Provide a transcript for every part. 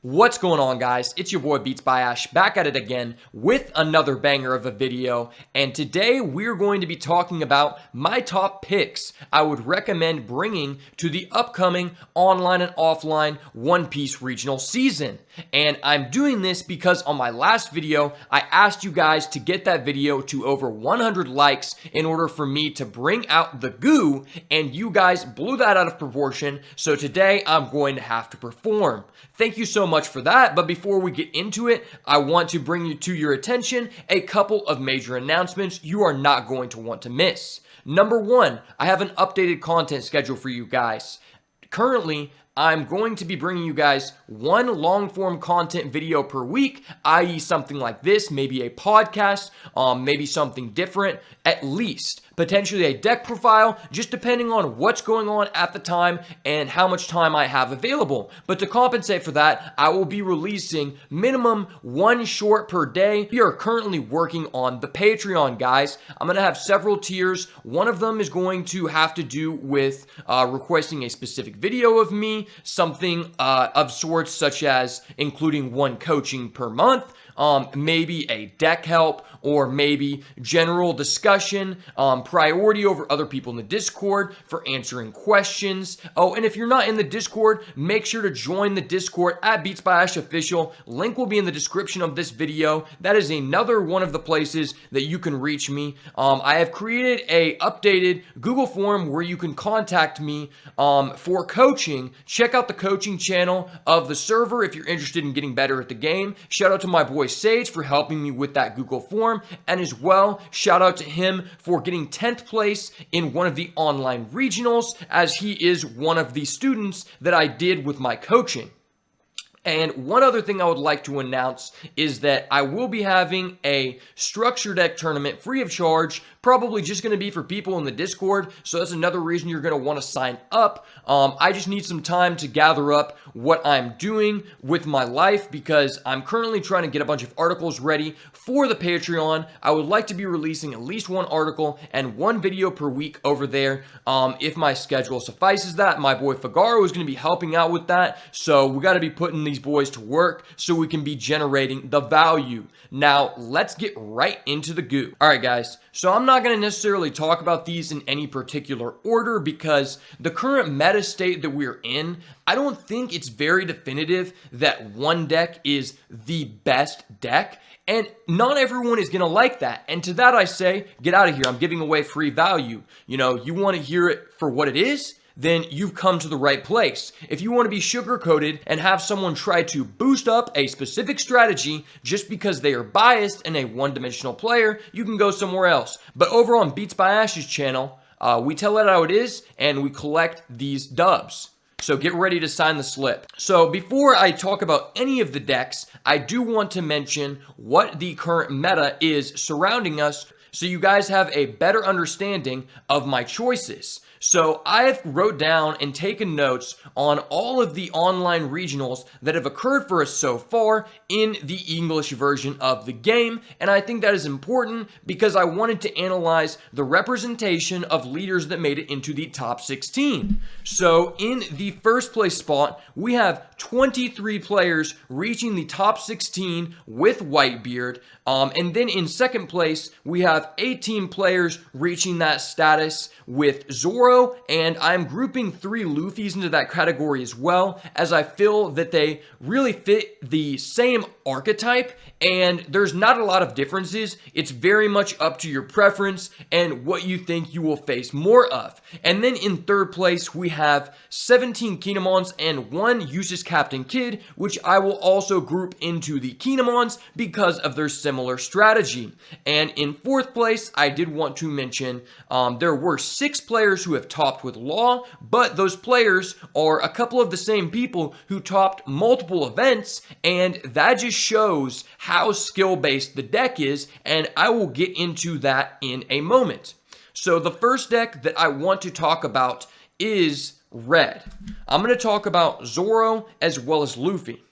What's going on, guys? It's your boy Beats by Ash back at it again with another banger of a video, and today we're going to be talking about my top picks I would recommend bringing to the upcoming online and offline One Piece regional season. And I'm doing this because on my last video I asked you guys to get that video to over 100 likes in order for me to bring out the goo, and you guys blew that out of proportion, so today I'm going to have to perform. Thank you so much for that, but before we get into it, I want to bring you to your attention a couple of major announcements you are not going to want to miss. Number one, I have an updated content schedule for you guys. Currently, I'm going to be bringing you guys one long-form content video per week, i.e. something like this, maybe a podcast, maybe something different, at least. Potentially a deck profile, just depending on what's going on at the time and how much time I have available. But to compensate for that, I will be releasing minimum one short per day. We are currently working on the Patreon, guys. I'm going to have several tiers. One of them is going to have to do with requesting a specific video of me, something of sorts such as including one coaching per month, maybe a deck help, or maybe general discussion, priority over other people in the Discord for answering questions. Oh, and if you're not in the Discord, make sure to join the Discord at Beats by Ash Official. Link will be in the description of this video. That is another one of the places that you can reach me. I have created a updated Google form where you can contact me for coaching. Check out the coaching channel of the server if you're interested in getting better at the game. Shout out to my boy Sage for helping me with that Google form, and as well, shout out to him for getting 10th place in one of the online regionals, as he is one of the students that I did with my coaching. And one other thing I would like to announce is that I will be having a structure deck tournament free of charge, probably just going to be for people in the Discord, so that's another reason you're going to want to sign up. I just need some time to gather up what I'm doing with my life because I'm currently trying to get a bunch of articles ready for the Patreon. I would like to be releasing at least one article and one video per week over there if my schedule suffices that. My boy Figaro is going to be helping out with that, so we got to be putting these boys to work so we can be generating the value. Now, let's get right into the goo. All right, guys. So I'm not going to necessarily talk about these in any particular order because the current meta state that we're in, I don't think it's very definitive that one deck is the best deck. And not everyone is going to like that. And to that I say, get out of here. I'm giving away free value. You know, you want to hear it for what it is? Then you've come to the right place. If you want to be sugar-coated and have someone try to boost up a specific strategy just because they are biased and a one-dimensional player, you can go somewhere else. But over on Beats by Ash's channel, we tell it how it is and we collect these dubs. So get ready to sign the slip. So before I talk about any of the decks, I do want to mention what the current meta is surrounding us so you guys have a better understanding of my choices. So I've wrote down and taken notes on all of the online regionals that have occurred for us so far in the English version of the game, and I think that is important because I wanted to analyze the representation of leaders that made it into the top 16. So in the first place spot, we have 23 players reaching the top 16 with Whitebeard, and then in second place, we have 18 players reaching that status with Zoro, and I'm grouping 3 Luffys into that category as well, as I feel that they really fit the same archetype, and there's not a lot of differences. It's very much up to your preference and what you think you will face more of. And then in third place, we have 17 Kinemons and 1 Useless Captain Kid, which I will also group into the Kinemons because of their similar strategy. And in fourth place, I did want to mention there were 6 players who have topped with Law, but those players are a couple of the same people who topped multiple events, and that just shows how skill-based the deck is, and I will get into that in a moment. So the first deck that I want to talk about is Red. I'm going to talk about Zoro as well as Luffy.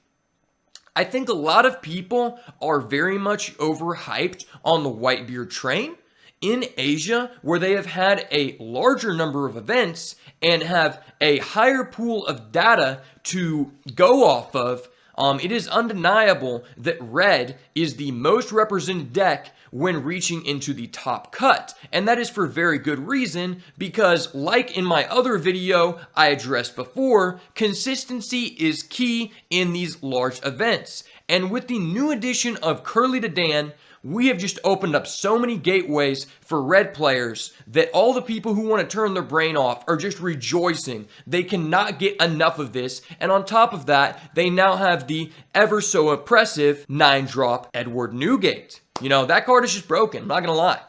I think a lot of people are very much overhyped on the Whitebeard train. In Asia, where they have had a larger number of events and have a higher pool of data to go off of, It is undeniable that red is the most represented deck when reaching into the top cut, and that is for very good reason, because like in my other video I addressed before, consistency is key in these large events. And with the new addition of Curly to Dan, we have just opened up so many gateways for red players that all the people who want to turn their brain off are just rejoicing. They cannot get enough of this, and on top of that, they now have the ever so impressive 9-drop Edward Newgate. You know, that card is just broken, I'm not gonna lie.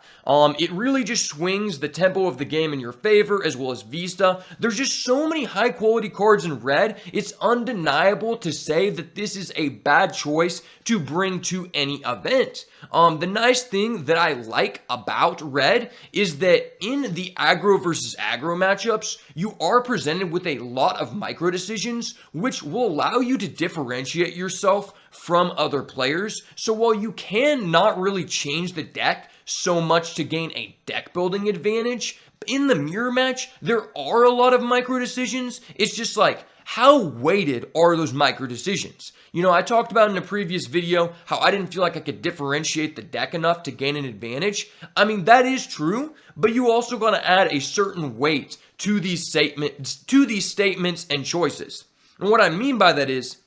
It really just swings the tempo of the game in your favor, as well as Vista. There's just so many high quality cards in red, it's undeniable to say that this is a bad choice to bring to any event. The nice thing that I like about red is that in the aggro versus aggro matchups, you are presented with a lot of micro decisions, which will allow you to differentiate yourself from other players. So while you can not really change the deck so much to gain a deck building advantage, in the mirror match, there are a lot of micro decisions. It's just like, how weighted are those micro decisions? You know, I talked about in a previous video how I didn't feel like I could differentiate the deck enough to gain an advantage. I mean, that is true, but you also got to add a certain weight to these statements and choices. And what I mean by that is,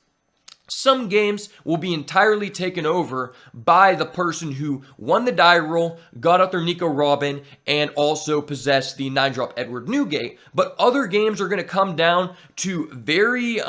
some games will be entirely taken over by the person who won the die roll, got out their Nico Robin, and also possessed the 9-drop Edward Newgate. But other games are going to come down to very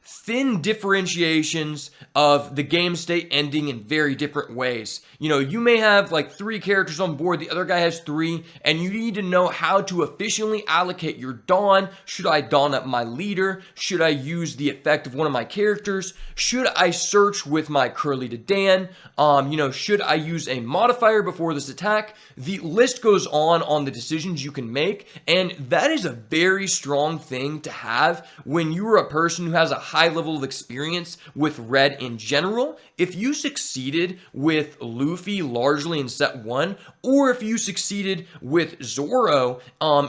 thin differentiations of the game state ending in very different ways. You know, you may have like 3 characters on board, the other guy has 3, and you need to know how to efficiently allocate your Dawn. Should I Dawn up my leader? Should I use the effect of one of my characters? Should I search with my Curly to Dan? You know, should I use a modifier before this attack? The list goes on the decisions you can make, and that is a very strong thing to have when you are a person who has a high level of experience with red in general. If you succeeded with Luffy largely in set 1, or if you succeeded with Zoro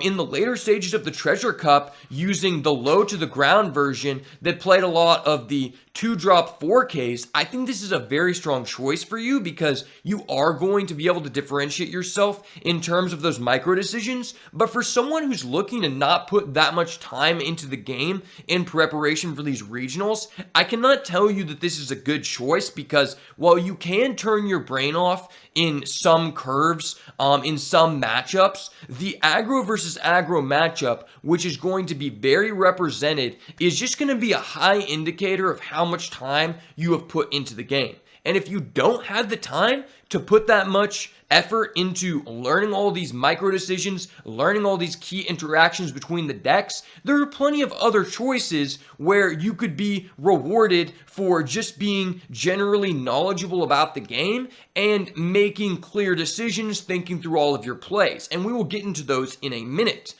in the later stages of the Treasure Cup using the low to the ground version that played a lot of the 2-drop 4Ks, I think this is a very strong choice for you because you are going to be able to differentiate yourself in terms of those micro decisions. But for someone who's looking to not put that much time into the game in preparation for these regionals, I cannot tell you that this is a good choice, because while you can turn your brain off in some curves, in some matchups, the aggro versus aggro matchup, which is going to be very represented, is just going to be a high indicator of how much time you have put into the game. And if you don't have the time to put that much effort into learning all these micro decisions, learning all these key interactions between the decks, there are plenty of other choices where you could be rewarded for just being generally knowledgeable about the game and making clear decisions, thinking through all of your plays. And we will get into those in a minute.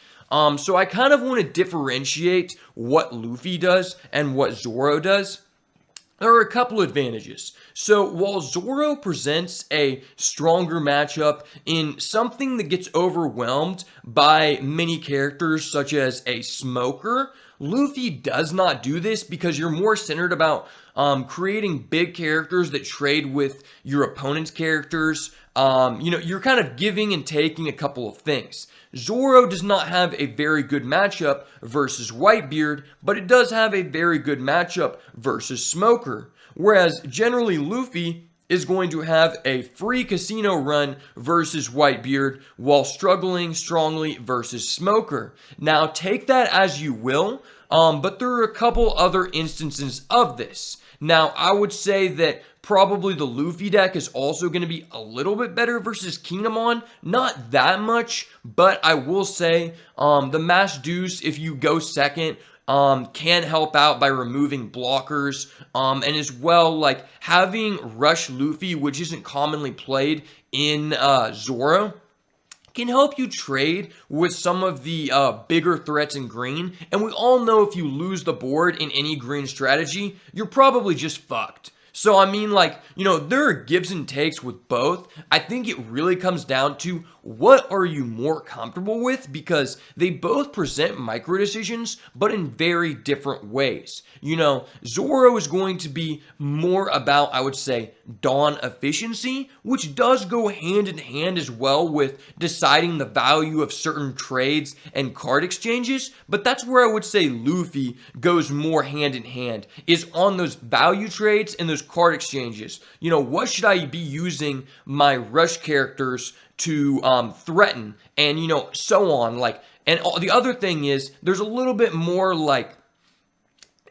So I kind of want to differentiate what Luffy does and what Zoro does. There are a couple advantages. So while Zoro presents a stronger matchup in something that gets overwhelmed by many characters such as a smoker, Luffy does not do this because you're more centered about creating big characters that trade with your opponent's characters. You know, you're kind of giving and taking a couple of things. Zoro does not have a very good matchup versus Whitebeard, but it does have a very good matchup versus Smoker. Whereas generally Luffy is going to have a free casino run versus Whitebeard while struggling strongly versus Smoker. Now take that as you will, but there are a couple other instances of this. Now I would say that probably the Luffy deck is also going to be a little bit better versus Kinemon. Not that much, but I will say the Mass Deuce, if you go second, can help out by removing blockers, and as well, like having Rush Luffy, which isn't commonly played in Zoro, can help you trade with some of the bigger threats in green. And we all know if you lose the board in any green strategy, you're probably just fucked. So, I mean, like, you know, there are gives and takes with both. I think it really comes down to what are you more comfortable with? Because they both present micro decisions, but in very different ways. You know, Zoro is going to be more about, I would say, Dawn efficiency, which does go hand in hand as well with deciding the value of certain trades and card exchanges, but that's where I would say Luffy goes more hand in hand, is on those value trades and those card exchanges. You know, what should I be using my rush characters to threaten, and you know, so on. Like, and the other thing is there's a little bit more like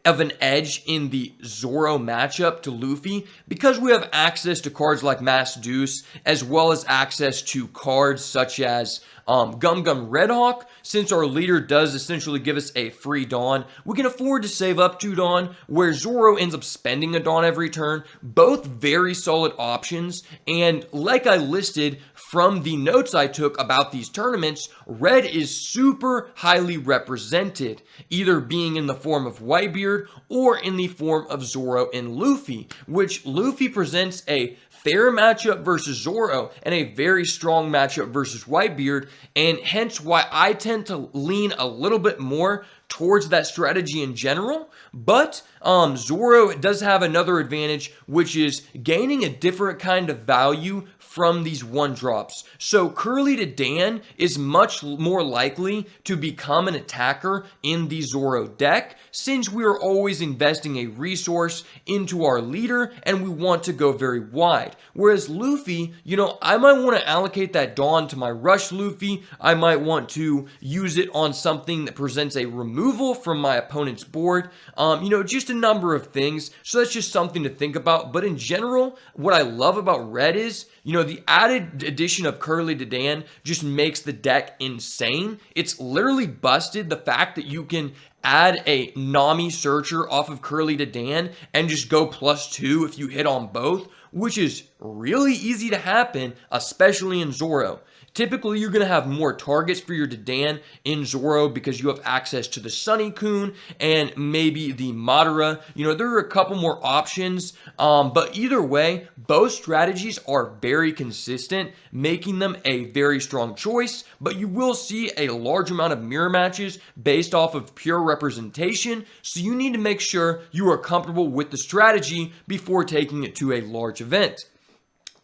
of an edge in the Zoro matchup to Luffy because we have access to cards like Mass Deuce, as well as access to cards such as Gum Gum Redhawk. Since our leader does essentially give us a free Dawn, we can afford to save up 2 Dawn, where Zoro ends up spending a Dawn every turn. Both very solid options, and like I listed from the notes I took about these tournaments, red is super highly represented, either being in the form of Whitebeard or in the form of Zoro and Luffy, which Luffy presents a fair matchup versus Zoro and a very strong matchup versus Whitebeard, and hence why I tend to lean a little bit more towards that strategy in general. But Zoro does have another advantage, which is gaining a different kind of value from these 1-drops. So Curly to Dan is much more likely to become an attacker in the Zoro deck, since we are always investing a resource into our leader and we want to go very wide. Whereas Luffy, you know, I might want to allocate that Dawn to my rush Luffy. I might want to use it on something that presents a removal from my opponent's board. You know, just a number of things. So that's just something to think about. But in general, what I love about red is, you know, the added addition of Curly to Dan just makes the deck insane. It's literally busted the fact that you can add a Nami Searcher off of Curly to Dan and just go +2 if you hit on both, which is really easy to happen, especially in Zoro. Typically, you're going to have more targets for your Dadan in Zoro because you have access to the Sunny-kun and maybe the Madara. You know, there are a couple more options, but either way, both strategies are very consistent, making them a very strong choice, but you will see a large amount of mirror matches based off of pure representation, so you need to make sure you are comfortable with the strategy before taking it to a large event.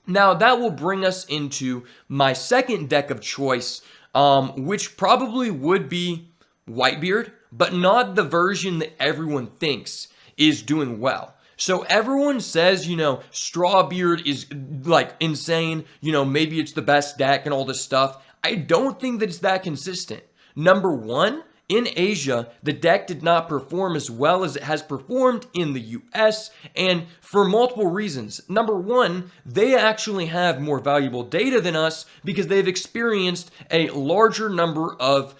Now, that will bring us into my second deck of choice, which probably would be Whitebeard, but not the version that everyone thinks is doing well. So everyone says, you know, Strawbeard is like insane, you know, maybe it's the best deck and all this stuff. I don't think that it's that consistent. Number one, in Asia, the deck did not perform as well as it has performed in the US, and for multiple reasons. Number one, they actually have more valuable data than us because they've experienced a larger number of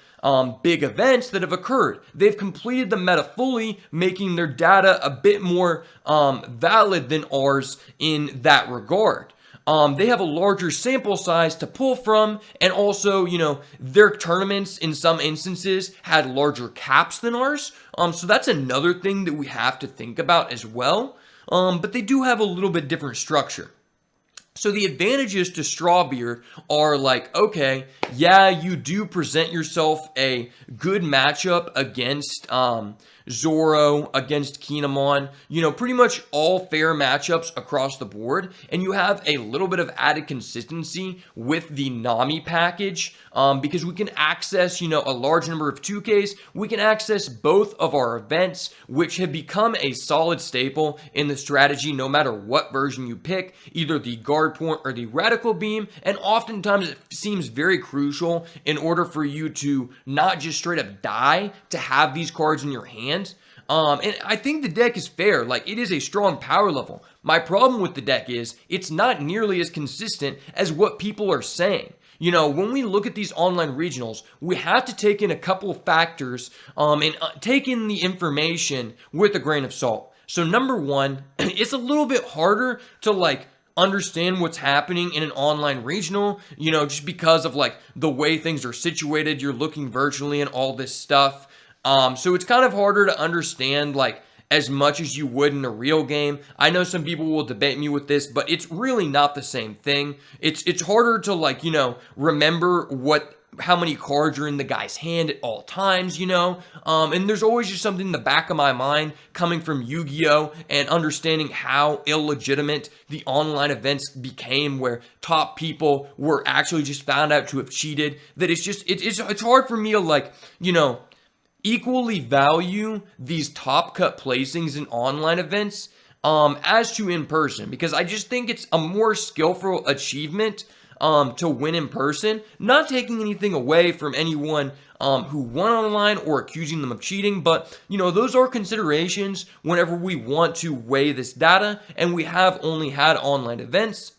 big events that have occurred. They've completed the meta fully, making their data a bit more valid than ours in that regard. They have a larger sample size to pull from, and also, you know, their tournaments in some instances had larger caps than ours. So that's another thing that we have to think about as well. But they do have a little bit different structure. So the advantages to Strawbeard are like, okay, yeah, you do present yourself a good matchup against Zoro, against Kinemon, you know, pretty much all fair matchups across the board, and you have a little bit of added consistency with the Nami package, because we can access, you know, a large number of 2Ks, we can access both of our events, which have become a solid staple in the strategy no matter what version you pick, either the Guard Point or the Radical Beam, and oftentimes it seems very crucial in order for you to not just straight up die to have these cards in your hand. And I think the deck is fair. Like, it is a strong power level. My problem with the deck is it's not nearly as consistent as what people are saying. You know, when we look at these online regionals, we have to take in a couple of factors and take in the information with a grain of salt. So number one, it's a little bit harder to like understand what's happening in an online regional, you know, just because of like the way things are situated. You're looking virtually and all this stuff. So it's kind of harder to understand like as much as you would in a real game. I know some people will debate me with this, but it's really not the same thing. It's harder to, like, you know, remember how many cards are in the guy's hand at all times, you know? And there's always just something in the back of my mind coming from Yu-Gi-Oh! And understanding how illegitimate the online events became, where top people were actually just found out to have cheated, that it's hard for me to, like, you know, equally value these top cut placings in online events as to in person, because I just think it's a more skillful achievement to win in person, not taking anything away from anyone who won online or accusing them of cheating. But, you know, those are considerations whenever we want to weigh this data, and we have only had online events.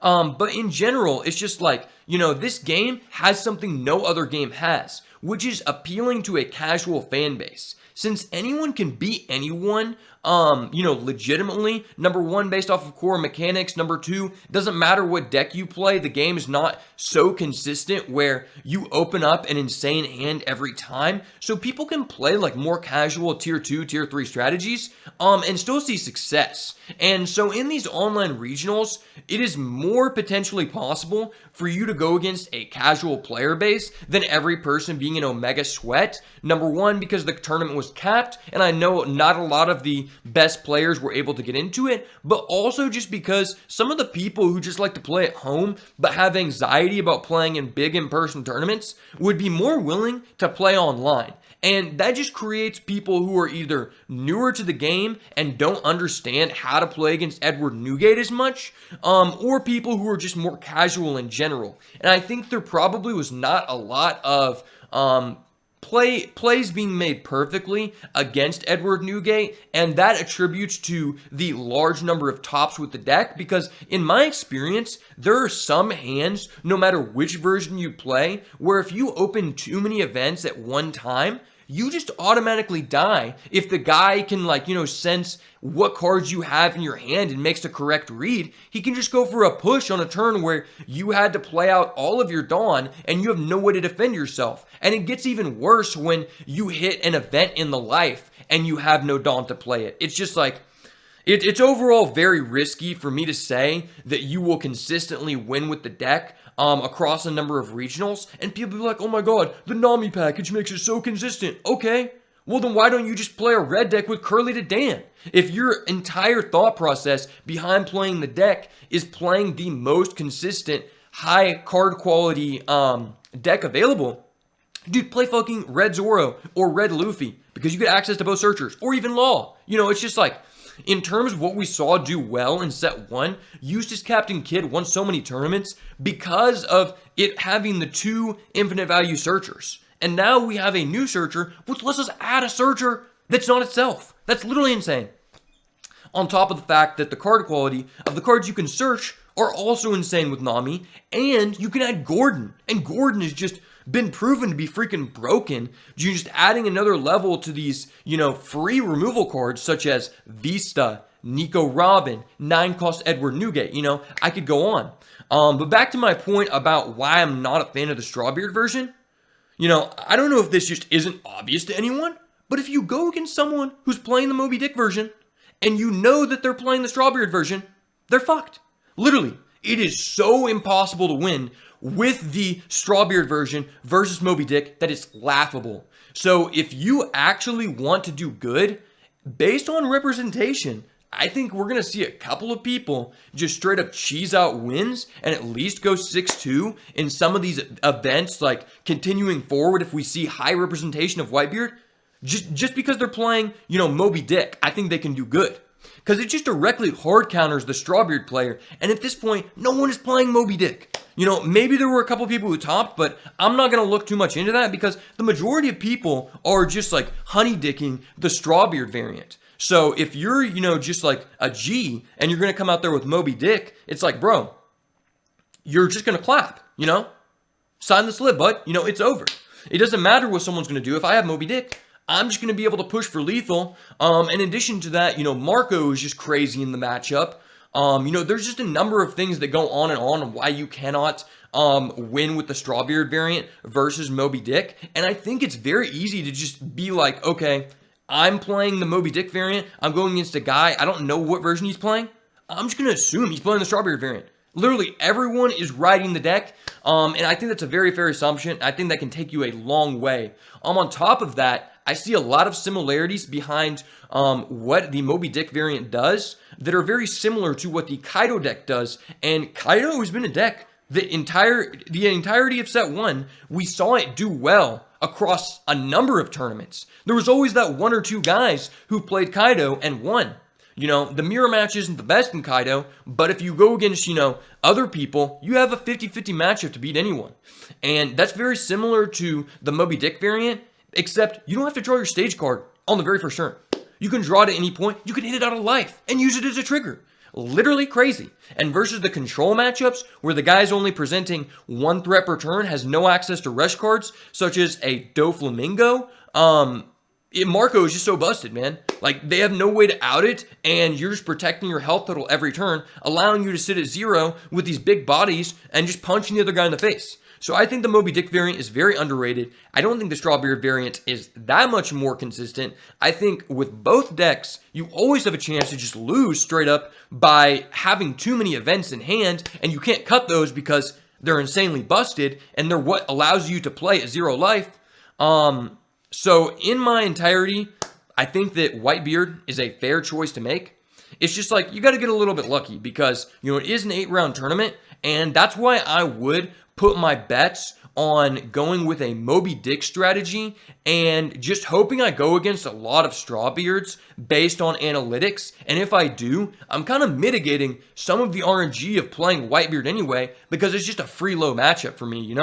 But in general, it's just like, you know, this game has something no other game has, which is appealing to a casual fan base. Since anyone can beat anyone, you know, legitimately, number one, based off of core mechanics, number two, doesn't matter what deck you play, the game is not so consistent where you open up an insane hand every time, so people can play, like, more casual tier 2, tier 3 strategies, and still see success. And so in these online regionals, it is more potentially possible for you to go against a casual player base than every person being an Omega Sweat. Number one, because the tournament was capped, and I know not a lot of the best players were able to get into it, but also just because some of the people who just like to play at home but have anxiety about playing in big in-person tournaments would be more willing to play online. And that just creates people who are either newer to the game and don't understand how to play against Edward Newgate as much, or people who are just more casual in general. And I think there probably was not a lot of plays being made perfectly against Edward Newgate, and that attributes to the large number of tops with the deck, because in my experience, there are some hands, no matter which version you play, where if you open too many events at one time, you just automatically die if the guy can, like, you know, sense what cards you have in your hand and makes the correct read. He can just go for a push on a turn where you had to play out all of your Dawn and you have no way to defend yourself. And it gets even worse when you hit an event in the life and you have no Dawn to play it. It's just like, it's overall very risky for me to say that you will consistently win with the deck across a number of regionals, and people be like, oh my god, the Nami package makes it so consistent. Okay, well then why don't you just play a red deck with Curly to Dan? If your entire thought process behind playing the deck is playing the most consistent, high card quality deck available, dude, play fucking Red Zoro or Red Luffy, because you get access to both searchers, or even Law. You know, it's just like, in terms of what we saw do well in set 1, Eustace Captain Kidd won so many tournaments because of it having the 2 infinite value searchers. And now we have a new searcher, which lets us add a searcher that's not itself. That's literally insane. On top of the fact that the card quality of the cards you can search are also insane with Nami, and you can add Gordon. And Gordon has just been proven to be freaking broken. You're just adding another level to these, you know, free removal cards such as Vista, Nico Robin, 9-cost Edward Newgate. You know, I could go on. But back to my point about why I'm not a fan of the Strawbeard version. You know, I don't know if this just isn't obvious to anyone, but if you go against someone who's playing the Moby Dick version and you know that they're playing the Strawbeard version, they're fucked. Literally, it is so impossible to win with the Strawbeard version versus Moby Dick that it's laughable. So if you actually want to do good, based on representation, I think we're going to see a couple of people just straight up cheese out wins and at least go 6-2 in some of these events, like continuing forward if we see high representation of Whitebeard. Just because they're playing, you know, Moby Dick, I think they can do good. Because it just directly hard counters the Strawbeard player, and at this point, no one is playing Moby Dick. You know, maybe there were a couple people who topped, but I'm not going to look too much into that because the majority of people are just like honey dicking the Strawbeard variant. So if you're, you know, just like a G and you're going to come out there with Moby Dick, it's like, bro, you're just going to clap, you know? Sign the slip, bud. You know, it's over. It doesn't matter what someone's going to do. If I have Moby Dick, I'm just going to be able to push for lethal. In addition to that, you know, Marco is just crazy in the matchup. You know, there's just a number of things that go on and why you cannot win with the Strawbeard variant versus Moby Dick. And I think it's very easy to just be like, okay, I'm playing the Moby Dick variant, I'm going against a guy, I don't know what version he's playing, I'm just going to assume he's playing the Strawbeard variant. Literally everyone is riding the deck, and I think that's a very fair assumption. I think that can take you a long way. On top of that, I see a lot of similarities behind what the Moby Dick variant does that are very similar to what the Kaido deck does, and Kaido has been a deck the entirety of set 1, we saw it do well across a number of tournaments. There was always that one or two guys who played Kaido and won. You know, the mirror match isn't the best in Kaido, but if you go against, other people, you have a 50-50 matchup to beat anyone. And that's very similar to the Moby Dick variant, except you don't have to draw your stage card on the very first turn. You can draw it at any point, you can hit it out of life, and use it as a trigger. Literally crazy. And versus the control matchups, where the guy's only presenting one threat per turn, has no access to rush cards, such as a Doflamingo, Marco is just so busted, man. Like, they have no way to out it, and you're just protecting your health total every turn, allowing you to sit at 0 with these big bodies and just punching the other guy in the face. So I think the Moby Dick variant is very underrated. I don't think the Strawbeard variant is that much more consistent. I think with both decks, you always have a chance to just lose straight up by having too many events in hand, and you can't cut those because they're insanely busted, and they're what allows you to play at 0 life. So in my entirety, I think that Whitebeard is a fair choice to make. It's just like, you got to get a little bit lucky because, it is an 8-round tournament, and that's why I would put my bets on going with a Moby Dick strategy and just hoping I go against a lot of Strawbeards based on analytics. And if I do, I'm kind of mitigating some of the RNG of playing Whitebeard anyway because it's just a free low matchup for me,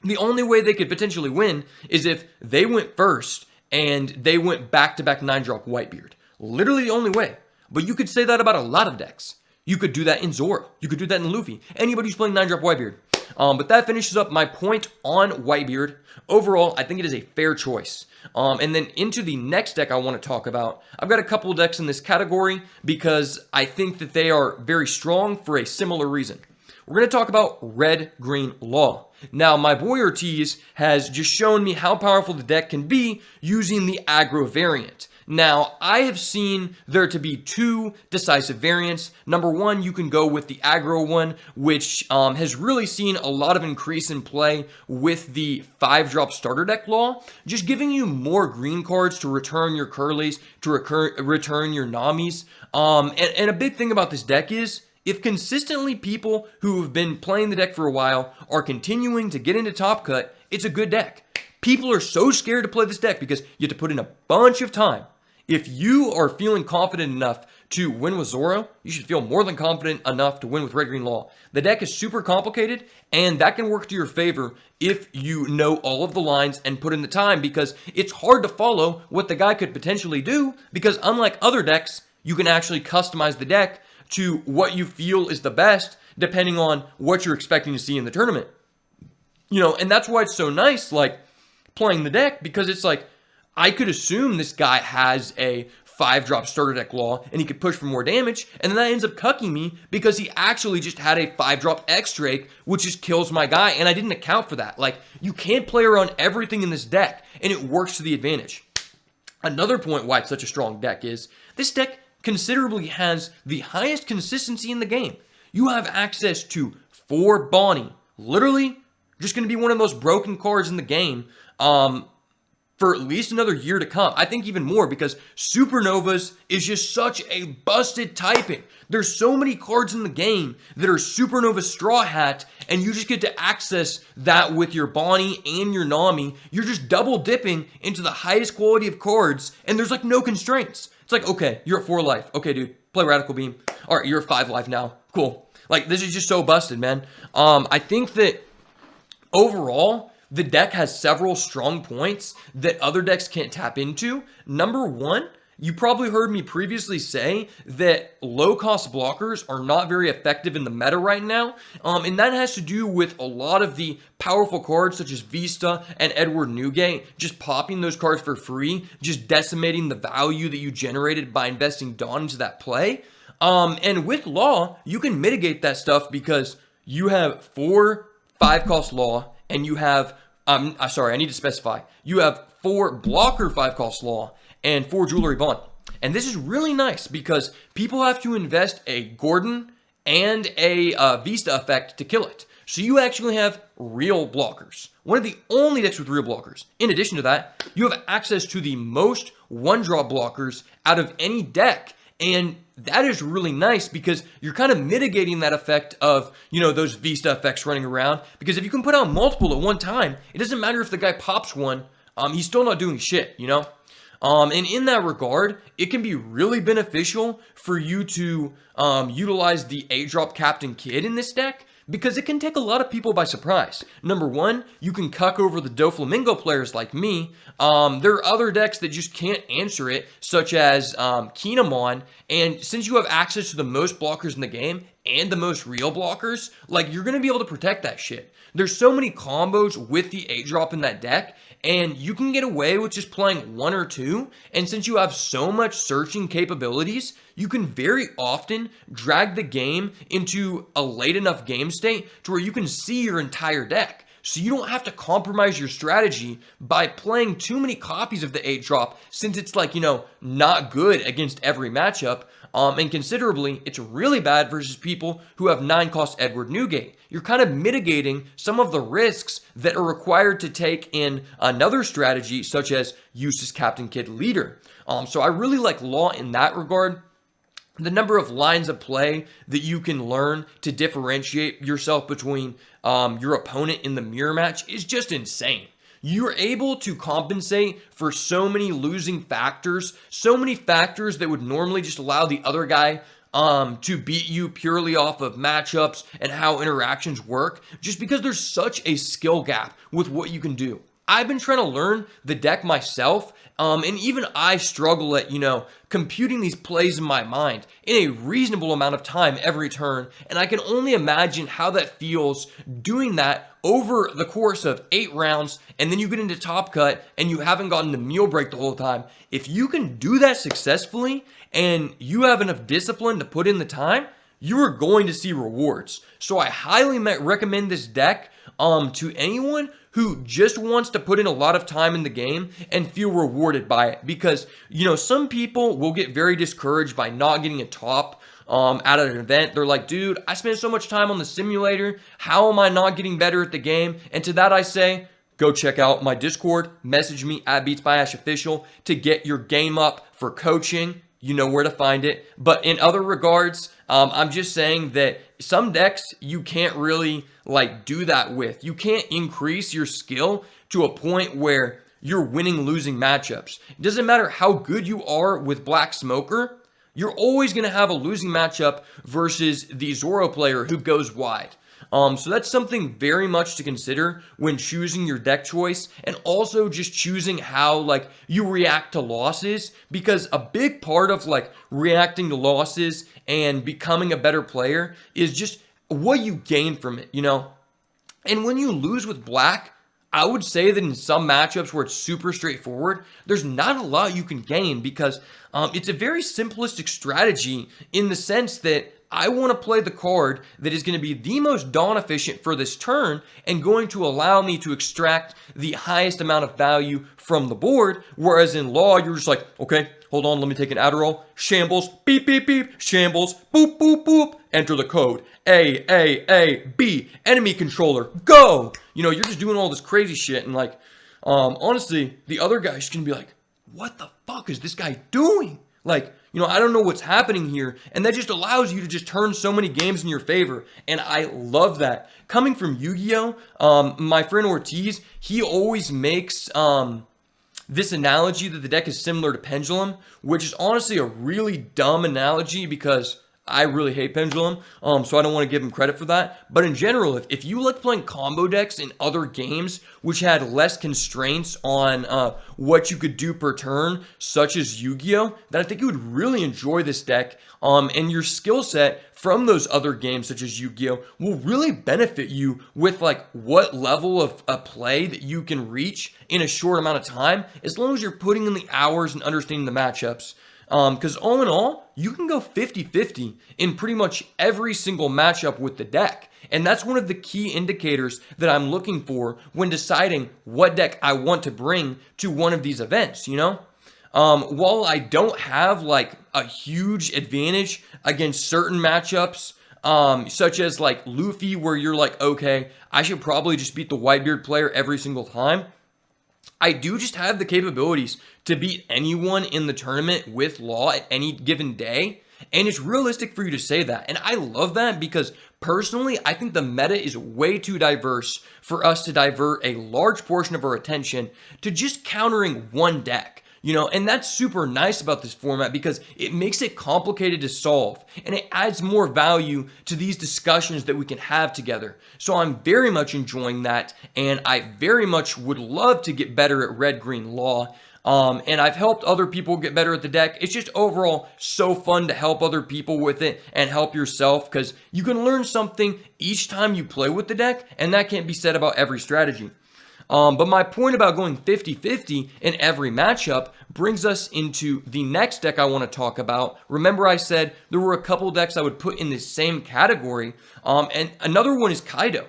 The only way they could potentially win is if they went first and they went back-to-back 9-drop Whitebeard. Literally the only way. But you could say that about a lot of decks. You could do that in Zoro. You could do that in Luffy. Anybody who's playing 9-drop Whitebeard. But that finishes up my point on Whitebeard. Overall, I think it is a fair choice. And then into the next deck I want to talk about, I've got a couple of decks in this category because I think that they are very strong for a similar reason. We're going to talk about Red-Green Law. Now, my boy Ortiz has just shown me how powerful the deck can be using the aggro variant. Now, I have seen there to be 2 decisive variants. Number 1, you can go with the aggro one, which has really seen a lot of increase in play with the 5-drop starter deck law, just giving you more green cards to return your Curlies, to return your Namis. And a big thing about this deck is, if consistently people who have been playing the deck for a while are continuing to get into Top Cut, it's a good deck. People are so scared to play this deck because you have to put in a bunch of time. If you are feeling confident enough to win with Zoro, you should feel more than confident enough to win with Red-Green Law. The deck is super complicated, and that can work to your favor if you know all of the lines and put in the time, because it's hard to follow what the guy could potentially do, because unlike other decks, you can actually customize the deck to what you feel is the best, depending on what you're expecting to see in the tournament. And that's why it's so nice, like, playing the deck, because it's like, I could assume this guy has a 5-drop starter deck law, and he could push for more damage, and then that ends up cucking me, because he actually just had a 5-drop X-Drake, which just kills my guy, and I didn't account for that. Like, you can't play around everything in this deck, and it works to the advantage. Another point why it's such a strong deck is, this deck considerably has the highest consistency in the game. You have access to 4 Bonnie. Literally, just going to be one of the most broken cards in the game for at least another year to come. I think even more, because Supernovas is just such a busted typing. There's so many cards in the game that are Supernova Straw Hat, and you just get to access that with your Bonnie and your Nami. You're just double dipping into the highest quality of cards, and there's like no constraints. It's like, okay, you're at 4 life. Okay, dude, play Radical Beam. All right, you're at 5 life now. Cool. Like, this is just so busted, man. I think that overall, the deck has several strong points that other decks can't tap into. Number 1, you probably heard me previously say that low-cost blockers are not very effective in the meta right now, and that has to do with a lot of the powerful cards such as Vista and Edward Newgate, just popping those cards for free, just decimating the value that you generated by investing Dawn into that play. And with Law, you can mitigate that stuff because you have 4 5-cost Law, and you have, sorry, I need to specify, you have 4 blocker 5-cost Law, and 4 Jewelry Bond. And this is really nice because people have to invest a Gordon and a Vista effect to kill it. So you actually have real blockers. One of the only decks with real blockers. In addition to that, you have access to the most one-drop blockers out of any deck. And that is really nice because you're kind of mitigating that effect of, those Vista effects running around. Because if you can put out multiple at one time, it doesn't matter if the guy pops one, he's still not doing shit, And in that regard, it can be really beneficial for you to utilize the 8-drop Captain Kidd in this deck because it can take a lot of people by surprise. Number one, you can cuck over the Doflamingo players like me. There are other decks that just can't answer it, such as Kinemon, and since you have access to the most blockers in the game and the most real blockers, you're going to be able to protect that shit. There's so many combos with the 8-drop in that deck, and you can get away with just playing 1 or 2, and since you have so much searching capabilities, you can very often drag the game into a late enough game state to where you can see your entire deck. So you don't have to compromise your strategy by playing too many copies of the 8-drop since it's not good against every matchup. And considerably, it's really bad versus people who have 9-cost Edward Newgate. You're kind of mitigating some of the risks that are required to take in another strategy, such as Eustace Captain Kidd Leader. So I really like Law in that regard. The number of lines of play that you can learn to differentiate yourself between your opponent in the mirror match is just insane. You're able to compensate for so many losing factors, so many factors that would normally just allow the other guy to beat you purely off of matchups and how interactions work, just because there's such a skill gap with what you can do. I've been trying to learn the deck myself, and even I struggle at, computing these plays in my mind in a reasonable amount of time every turn, and I can only imagine how that feels doing that over the course of 8 rounds, and then you get into Top Cut, and you haven't gotten to meal break the whole time. If you can do that successfully, and you have enough discipline to put in the time, you are going to see rewards. So I highly recommend this deck to anyone who just wants to put in a lot of time in the game and feel rewarded by it. Because, some people will get very discouraged by not getting a top at an event. They're like, dude, I spent so much time on the simulator. How am I not getting better at the game? And to that I say, go check out my Discord. Message me at BeatsByAshOfficial to get your game up for coaching. You know where to find it. But in other regards, I'm just saying that some decks you can't really do that with. You can't increase your skill to a point where you're winning losing matchups. It doesn't matter how good you are with Black Smoker, you're always going to have a losing matchup versus the Zoro player who goes wide. So that's something very much to consider when choosing your deck choice, and also just choosing how you react to losses, because a big part of reacting to losses and becoming a better player is just what you gain from it, And when you lose with Black, I would say that in some matchups where it's super straightforward, there's not a lot you can gain because it's a very simplistic strategy in the sense that I want to play the card that is going to be the most dawn efficient for this turn and going to allow me to extract the highest amount of value from the board. Whereas in Law, you're just like, okay, hold on, let me take an Adderall. Shambles, beep, beep, beep, shambles, boop, boop, boop. Enter the code. A, B, enemy controller, go! You're just doing all this crazy shit. And honestly, the other guy's just going to be like, what the fuck is this guy doing? I don't know what's happening here. And that just allows you to just turn so many games in your favor. And I love that. Coming from Yu-Gi-Oh!, my friend Ortiz, he always makes this analogy that the deck is similar to Pendulum, which is honestly a really dumb analogy because I really hate Pendulum, so I don't want to give him credit for that. But in general, if you like playing combo decks in other games which had less constraints on what you could do per turn, such as Yu-Gi-Oh!, then I think you would really enjoy this deck. And your skill set from those other games, such as Yu-Gi-Oh!, will really benefit you with what level of play that you can reach in a short amount of time, as long as you're putting in the hours and understanding the matchups. Because all in all, you can go 50-50 in pretty much every single matchup with the deck. And that's one of the key indicators that I'm looking for when deciding what deck I want to bring to one of these events, While I don't have like a huge advantage against certain matchups, such as like Luffy, where you're like, okay, I should probably just beat the Whitebeard player every single time. I do just have the capabilities to beat anyone in the tournament with Law at any given day. And it's realistic for you to say that. And I love that because personally, I think the meta is way too diverse for us to divert a large portion of our attention to just countering one deck. And that's super nice about this format because it makes it complicated to solve and it adds more value to these discussions that we can have together. So I'm very much enjoying that, and I very much would love to get better at red-green Law. And I've helped other people get better at the deck. It's just overall so fun to help other people with it and help yourself because you can learn something each time you play with the deck, and that can't be said about every strategy. But my point about going 50-50 in every matchup brings us into the next deck I want to talk about. Remember I said there were a couple decks I would put in the same category, and another one is Kaido.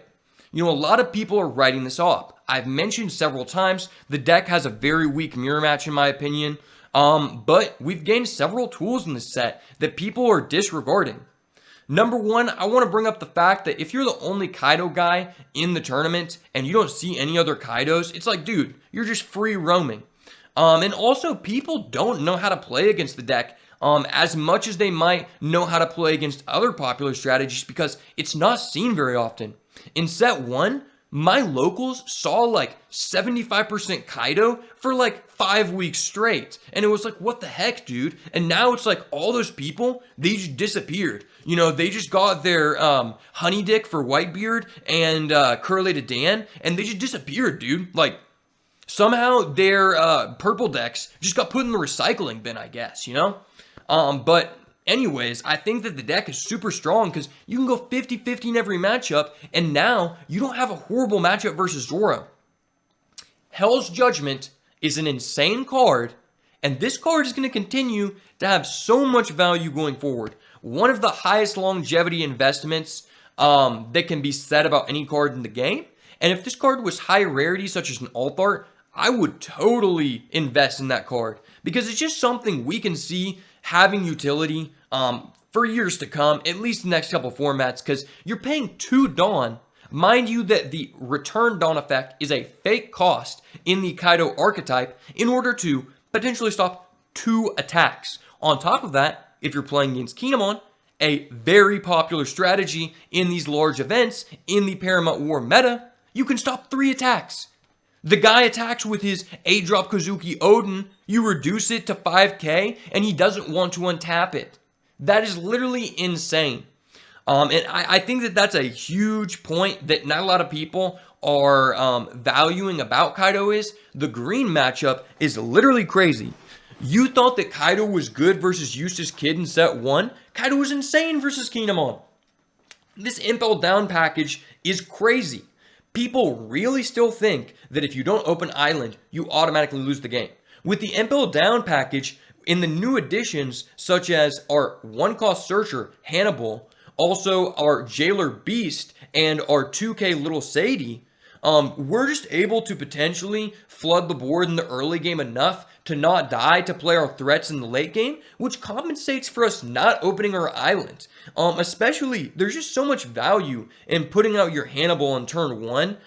A lot of people are writing this off. I've mentioned several times the deck has a very weak mirror match in my opinion, but we've gained several tools in this set that people are disregarding. Number one, I want to bring up the fact that if you're the only Kaido guy in the tournament and you don't see any other Kaidos, it's like, dude, you're just free roaming. And also, people don't know how to play against the deck as much as they might know how to play against other popular strategies because it's not seen very often. In set 1, my locals saw like 75% Kaido for like 5 weeks straight. And it was like, what the heck, dude? And now it's like all those people, they just disappeared. They just got their honey dick for Whitebeard and correlated Dan, and they just disappeared, dude. Like, somehow their purple decks just got put in the recycling bin, I guess, But anyways, I think that the deck is super strong because you can go 50-50 in every matchup, and now you don't have a horrible matchup versus Zoro. Hell's Judgment is an insane card, and this card is going to continue to have so much value going forward. One of the highest longevity investments that can be said about any card in the game. And if this card was high rarity, such as an alt art, I would totally invest in that card because it's just something we can see having utility for years to come, at least the next couple formats, because you're paying 2 Dawn. Mind you that the return Dawn effect is a fake cost in the Kaido archetype in order to potentially stop 2 attacks. On top of that, if you're playing against Kinemon, a very popular strategy in these large events in the Paramount War meta, you can stop 3 attacks. The guy attacks with his 8-drop Kozuki Odin, you reduce it to 5k, and he doesn't want to untap it. That is literally insane. And I think that that's a huge point that not a lot of people are valuing about Kaido is the green matchup is literally crazy. You thought that Kaido was good versus Eustace Kid in set 1? Kaido was insane versus Kinemon. This Impel Down package is crazy. People really still think that if you don't open Island, you automatically lose the game. With the Impel Down package, in the new additions, such as our 1-cost Searcher, Hannibal, also our Jailer Beast, and our 2k Little Sadie, we're just able to potentially flood the board in the early game enough to not die to play our threats in the late game, which compensates for us not opening our island. Especially, there's just so much value in putting out your Hannibal on turn 1,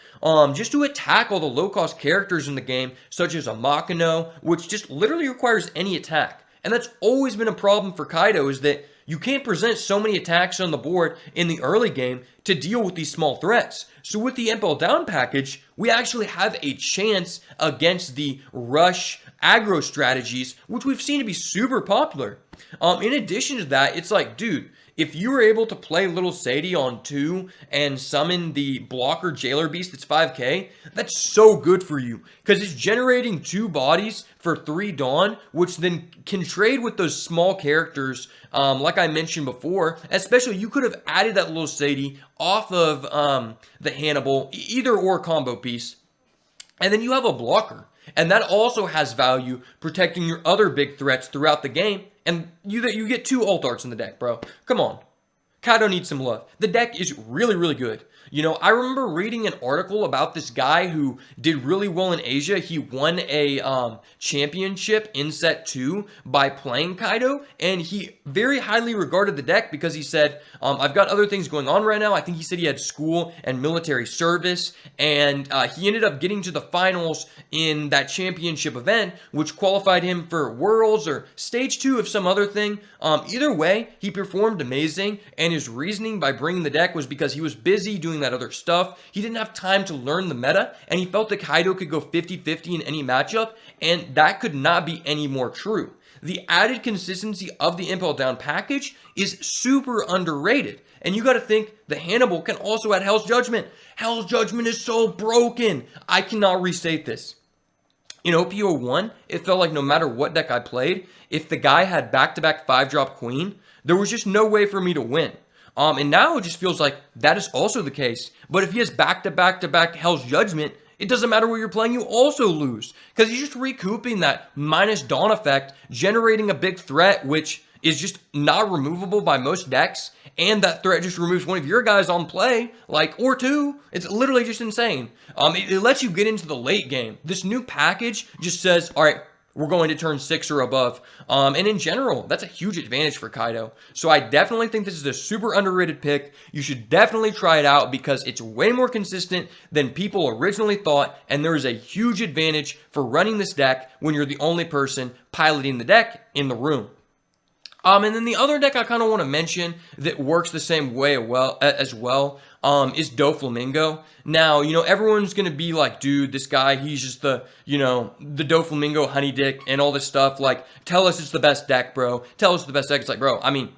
just to attack all the low-cost characters in the game, such as a Makino, which just literally requires any attack. And that's always been a problem for Kaido, is that you can't present so many attacks on the board in the early game to deal with these small threats. So with the Impel Down package, we actually have a chance against the rush aggro strategies, which we've seen to be super popular. In addition to that, it's like, dude, if you were able to play Little Sadie on 2 and summon the blocker Jailer Beast that's 5k, that's so good for you. Because it's generating 2 bodies for 3 Dawn, which then can trade with those small characters, like I mentioned before. Especially, you could have added that Little Sadie off of the Hannibal, either or combo piece. And then you have a blocker. And that also has value protecting your other big threats throughout the game. And you get 2 alt arts in the deck, bro. Come on. Kaido needs some love. The deck is really, really good. You know, I remember reading an article about this guy who did really well in Asia. He won a championship in set 2 by playing Kaido, and he very highly regarded the deck because he said, I've got other things going on right now. I think he said he had school and military service, and he ended up getting to the finals in that championship event, which qualified him for Worlds or Stage 2 of some other thing. Either way, he performed amazing, and his reasoning by bringing the deck was because he was busy doing that other stuff. He didn't have time to learn the meta, and he felt that Kaido could go 50-50 in any matchup, and that could not be any more true. The added consistency of the Impel Down package is super underrated. And you got to think the Hannibal can also add Hell's Judgment. Hell's Judgment is so broken. I cannot restate this. In OPO1, it felt like no matter what deck I played, if the guy had back-to-back 5-drop Queen, there was just no way for me to win. And now it just feels like that is also the case. But if he has back-to-back-to-back Hell's Judgment, it doesn't matter what you're playing, you also lose. Because he's just recouping that minus Dawn effect, generating a big threat, which is just not removable by most decks. And that threat just removes one of your guys on play, or two. It's literally just insane. It lets you get into the late game. This new package just says, all right, we're going to turn 6 or above. And in general, that's a huge advantage for Kaido. So I definitely think this is a super underrated pick. You should definitely try it out because it's way more consistent than people originally thought. And there is a huge advantage for running this deck when you're the only person piloting the deck in the room. And then the other deck I kind of want to mention that works the same way as well is Doflamingo. Now, everyone's going to be like, dude, this guy, he's just the Doflamingo honey dick and all this stuff. Like, tell us it's the best deck, bro. Tell us it's the best deck. It's like, bro, I mean,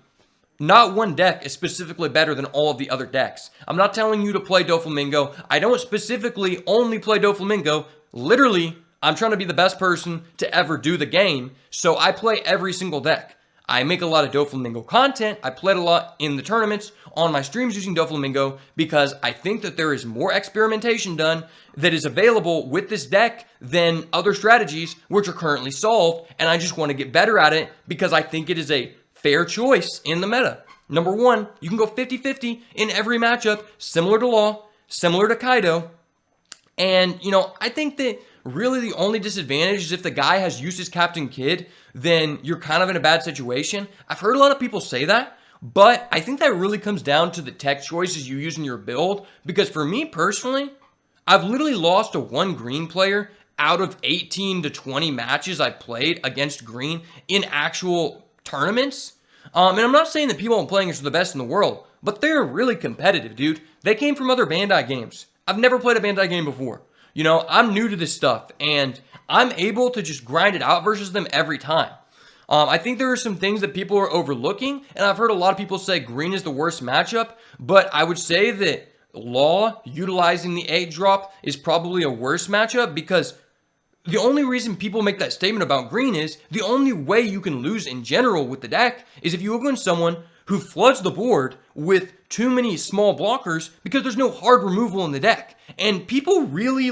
not one deck is specifically better than all of the other decks. I'm not telling you to play Doflamingo. I don't specifically only play Doflamingo. Literally, I'm trying to be the best person to ever do the game. So I play every single deck. I make a lot of Doflamingo content. I played a lot in the tournaments on my streams using Doflamingo because I think that there is more experimentation done that is available with this deck than other strategies which are currently solved, and I just want to get better at it because I think it is a fair choice in the meta. Number one, you can go 50-50 in every matchup, similar to Law, similar to Kaido, and, I think that really the only disadvantage is if the guy has used his Captain Kid, then you're kind of in a bad situation. I've heard a lot of people say that, but I think that really comes down to the tech choices you use in your build, because for me personally, I've literally lost to one green player out of 18 to 20 matches I've played against green in actual tournaments. And I'm not saying that people I'm playing are the best in the world, but they're really competitive, dude. They came from other Bandai games. I've never played a Bandai game before. I'm new to this stuff, and I'm able to just grind it out versus them every time. I think there are some things that people are overlooking, and I've heard a lot of people say green is the worst matchup, but I would say that Law utilizing the 8-drop is probably a worse matchup because the only reason people make that statement about green is the only way you can lose in general with the deck is if you go against someone who floods the board with too many small blockers because there's no hard removal in the deck. And people really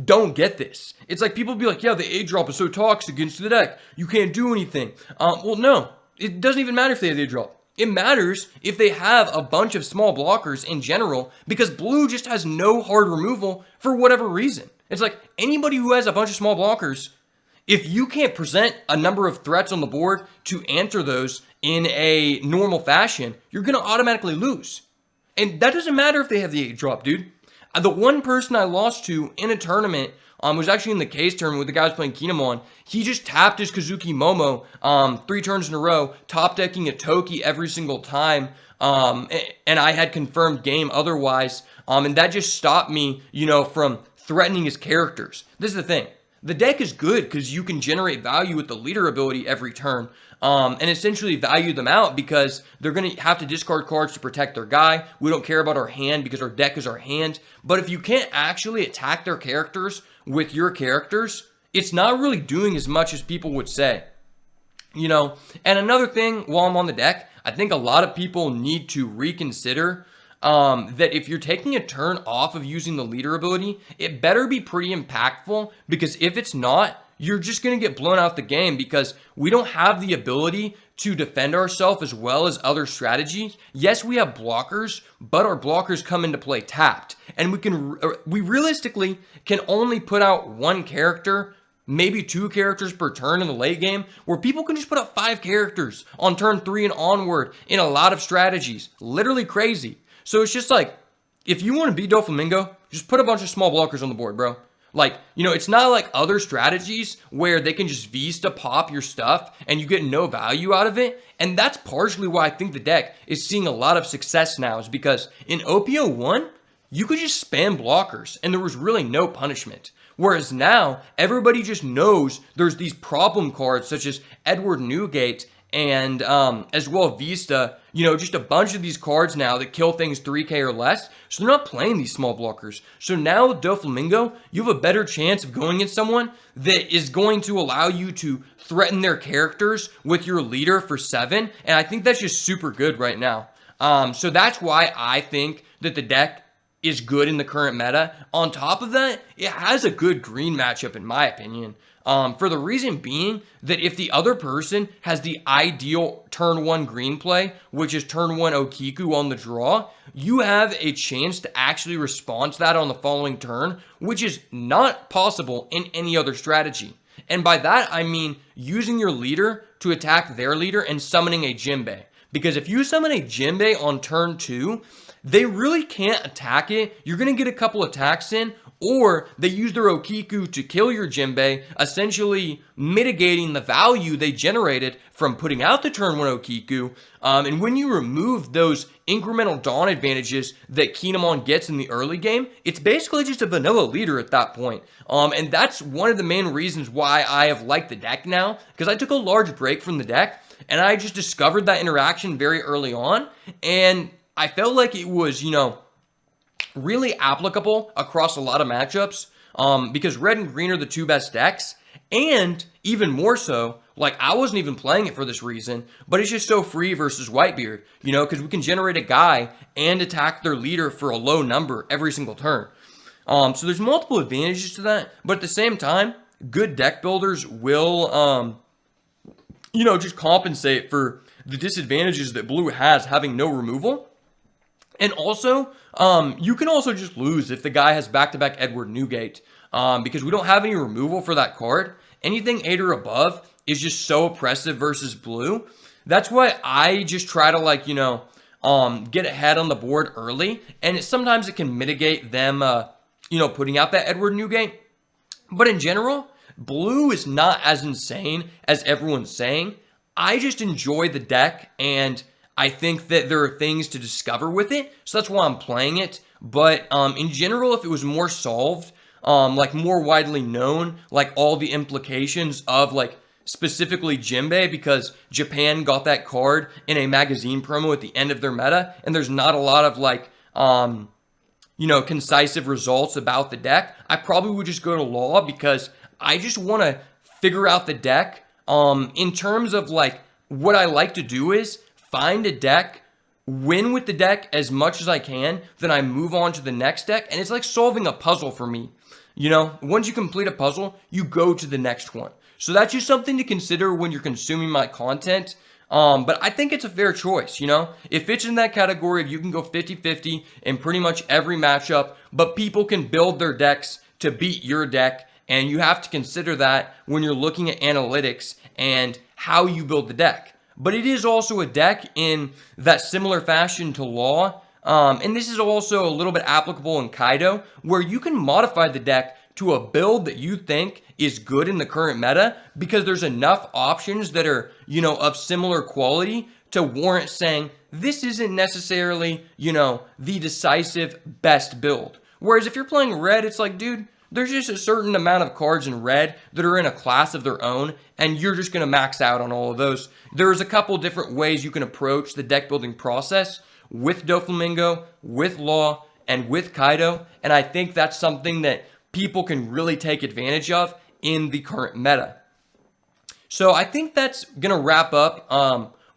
don't get this. It's like people be like, yeah, the 8-drop is so toxic against the deck. You can't do anything. Well, no, it doesn't even matter if they have the 8-drop. It matters if they have a bunch of small blockers in general because blue just has no hard removal for whatever reason. It's like anybody who has a bunch of small blockers, if you can't present a number of threats on the board to answer those in a normal fashion, you're going to automatically lose. And that doesn't matter if they have the 8-drop, dude. The one person I lost to in a tournament was actually in the case tournament with the guys playing Kinemon. He just tapped his Kazuki Momo 3 turns in a row, top decking a Toki every single time, and I had confirmed game otherwise, and that just stopped me, from threatening his characters. This is the thing. The deck is good because you can generate value with the leader ability every turn, and essentially value them out because they're going to have to discard cards to protect their guy. We don't care about our hand because our deck is our hand. But if you can't actually attack their characters with your characters, it's not really doing as much as people would say. And another thing while I'm on the deck, I think a lot of people need to reconsider that if you're taking a turn off of using the leader ability, it better be pretty impactful because if it's not, you're just going to get blown out the game because we don't have the ability to defend ourselves as well as other strategies. Yes, we have blockers, but our blockers come into play tapped. And we realistically can only put out one character, maybe 2 characters per turn in the late game, where people can just put up 5 characters on turn 3 and onward in a lot of strategies. Literally crazy. So it's just like, if you want to beat Doflamingo, just put a bunch of small blockers on the board, bro. Like, it's not like other strategies where they can just Vista pop your stuff and you get no value out of it. And that's partially why I think the deck is seeing a lot of success now, is because in OPO1, you could just spam blockers and there was really no punishment. Whereas now, everybody just knows there's these problem cards such as Edward Newgate and as well Vista, just a bunch of these cards now that kill things 3k or less. So they're not playing these small blockers. So now with Doflamingo, you have a better chance of going against someone that is going to allow you to threaten their characters with your leader for 7. And I think that's just super good right now. So that's why I think that the deck is good in the current meta. On top of that, it has a good green matchup in my opinion. For the reason being that if the other person has the ideal turn 1 green play, which is turn 1 Okiku on the draw, you have a chance to actually respond to that on the following turn, which is not possible in any other strategy. And by that, I mean using your leader to attack their leader and summoning a Jinbei. Because if you summon a Jinbei on turn 2, they really can't attack it. You're going to get a couple attacks in, or they use their Okiku to kill your Jinbei, essentially mitigating the value they generated from putting out the turn 1 Okiku. And when you remove those incremental Dawn advantages that Kinemon gets in the early game, it's basically just a vanilla leader at that point. And that's one of the main reasons why I have liked the deck now, because I took a large break from the deck, and I just discovered that interaction very early on, and I felt like it was, really applicable across a lot of matchups, because red and green are the 2 best decks, and even more so, like, I wasn't even playing it for this reason, but it's just so free versus Whitebeard, because we can generate a guy and attack their leader for a low number every single turn. So there's multiple advantages to that, but at the same time, good deck builders will, just compensate for the disadvantages that blue has having no removal. And also, you can also just lose if the guy has back-to-back Edward Newgate, because we don't have any removal for that card. Anything 8 or above is just so oppressive versus blue. That's why I just try to, get ahead on the board early, and sometimes it can mitigate them, putting out that Edward Newgate. But in general, blue is not as insane as everyone's saying. I just enjoy the deck, and I think that there are things to discover with it, so that's why I'm playing it. But in general, if it was more solved, like more widely known, like all the implications of like specifically Jinbei, because Japan got that card in a magazine promo at the end of their meta, and there's not a lot of like, concisive results about the deck, I probably would just go to law, because I just want to figure out the deck. In terms of like, what I like to do is find a deck, win with the deck as much as I can, then I move on to the next deck, and it's like solving a puzzle for me. Once you complete a puzzle, you go to the next one. So that's just something to consider when you're consuming my content. But I think it's a fair choice, It fits in that category of you can go 50-50 in pretty much every matchup, but people can build their decks to beat your deck, and you have to consider that when you're looking at analytics and how you build the deck. But it is also a deck in that similar fashion to Law, and this is also a little bit applicable in Kaido, where you can modify the deck to a build that you think is good in the current meta, because there's enough options that are, of similar quality to warrant saying, this isn't necessarily, the decisive best build. Whereas if you're playing red, it's like, dude, there's just a certain amount of cards in red that are in a class of their own, and you're just going to max out on all of those. There's a couple different ways you can approach the deck building process with Doflamingo, with Law, and with Kaido, and I think that's something that people can really take advantage of in the current meta. So I think that's going to wrap up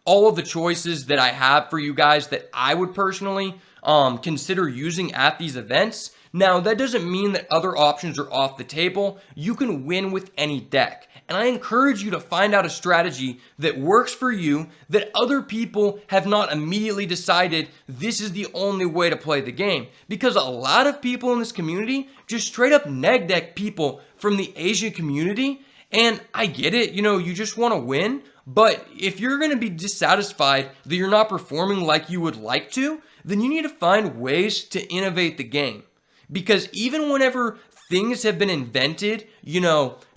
all of the choices that I have for you guys that I would personally consider using at these events. Now, that doesn't mean that other options are off the table. You can win with any deck. And I encourage you to find out a strategy that works for you, that other people have not immediately decided this is the only way to play the game. Because a lot of people in this community just straight up neg deck people from the Asian community. And I get it, you just want to win. But if you're going to be dissatisfied that you're not performing like you would like to, then you need to find ways to innovate the game. Because even whenever things have been invented,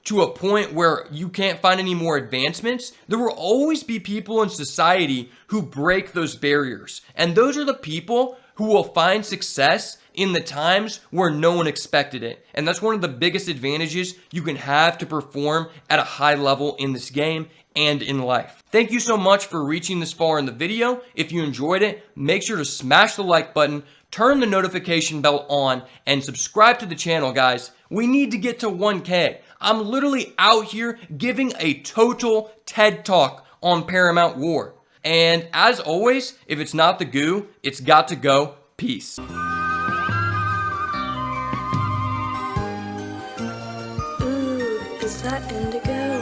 to a point where you can't find any more advancements, there will always be people in society who break those barriers. And those are the people who will find success in the times where no one expected it. And that's one of the biggest advantages you can have to perform at a high level in this game and in life. Thank you so much for reaching this far in the video. If you enjoyed it, make sure to smash the like button, turn the notification bell on, and subscribe to the channel, guys. We need to get to 1K. I'm literally out here giving a total TED Talk on Paramount War. And as always, if it's not the goo, it's got to go. Peace. Ooh, is that indigo?